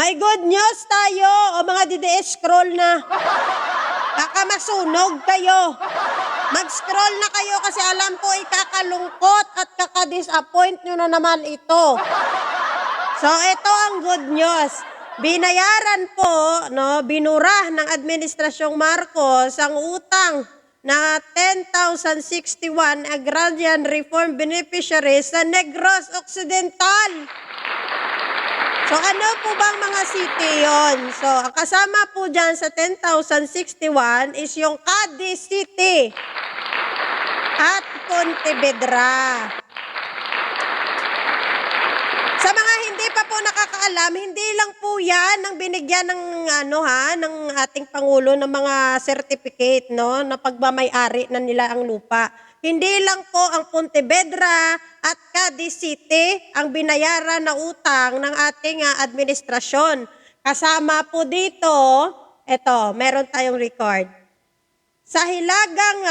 May good news tayo, o mga dide-scroll na. Baka masunog kayo. Mag-scroll na kayo kasi alam ko ikakalungkot at kaka-disappoint nyo na naman ito. So ito ang good news. Binayaran po, binura ng Administrasyong Marcos ang utang na 10,061 Agrarian Reform Beneficiaries sa Negros Occidental. So ano po bang mga city yon? So ang kasama po dyan sa 10,061 is yung Cadiz City at Pontevedra. Sa mga hindi pa po nakakaalam, hindi lang po yan ang binigyan ng ng ating pangulo ng mga certificate na pagmamay-ari na nila ang lupa. Hindi lang po ang Pontevedra at Cadiz City ang binayaran na utang ng ating administrasyon. Kasama po dito, meron tayong record. Sa hilagang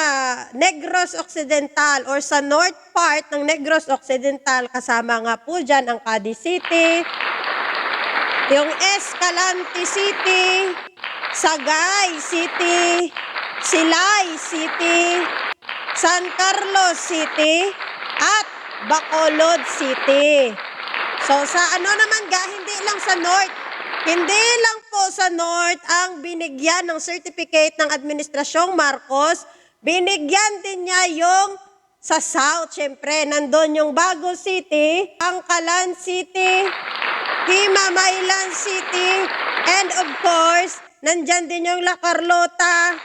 Negros Occidental or sa north part ng Negros Occidental, kasama nga po dyan ang Cadiz City, yung Escalante City, Sagay City, Silay City, San Carlos City, at Bacolod City. So sa hindi lang sa north, hindi lang po sa north ang binigyan ng certificate ng Administrasyong Marcos, binigyan din niya yung sa south, syempre, nandun yung Bago City, Angkalan City, Himamaylan City, and of course, nandyan din yung La Carlota.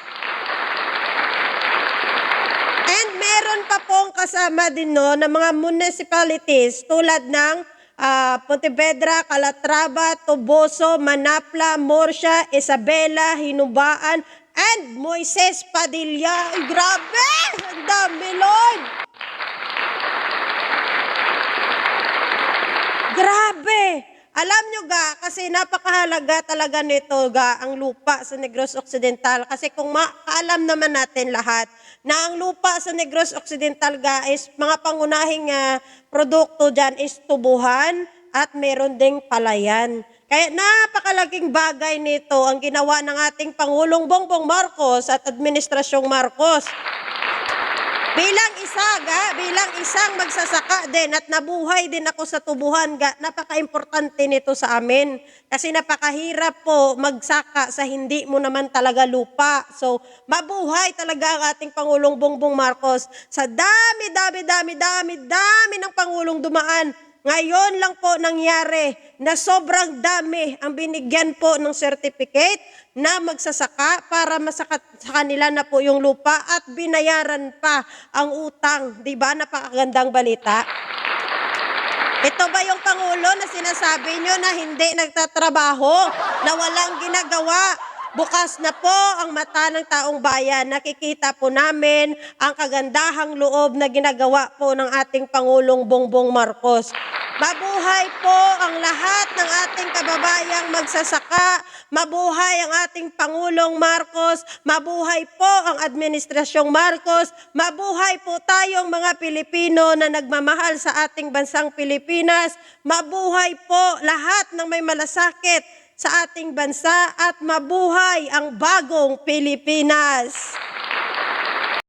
And meron pa pong kasama din ng mga municipalities tulad ng Pontevedra, Calatrava, Toboso, Manapla, Murcia, Isabela, Hinubaan, and Moises Padilla. Ay, grabe! Ang dami, Lord! Grabe! Alam nyo kasi napakahalaga talaga nito ang lupa sa Negros Occidental. Kasi kung alam naman natin lahat na ang lupa sa Negros Occidental is mga pangunahing produkto dyan is tubuhan at meron ding palayan. Kaya napakalaking bagay nito ang ginawa ng ating Pangulong Bongbong Marcos at Administrasyong Marcos. Bilang isang magsasaka din at nabuhay din ako sa tubuhan, napaka-importante nito sa amin. Kasi napakahirap po magsaka sa hindi mo naman talaga lupa. So, mabuhay talaga ang ating Pangulong Bongbong Marcos. Sa dami ng Pangulong dumaan, ngayon lang po nangyari na sobrang dami ang binigyan po ng certificate na magsasaka para masaka sa kanila na po yung lupa at binayaran pa ang utang. Diba? Napakagandang balita. Ito ba yung Pangulo na sinasabi nyo na hindi nagtatrabaho, na walang ginagawa? Bukas na po ang mata ng taong bayan. Nakikita po namin ang kagandahang loob na ginagawa po ng ating Pangulong Bongbong Marcos. Mabuhay po ang lahat ng ating kababayang magsasaka. Mabuhay ang ating Pangulong Marcos. Mabuhay po ang Administrasyong Marcos. Mabuhay po tayong mga Pilipino na nagmamahal sa ating bansang Pilipinas. Mabuhay po lahat ng may malasakit sa ating bansa at mabuhay ang bagong Pilipinas.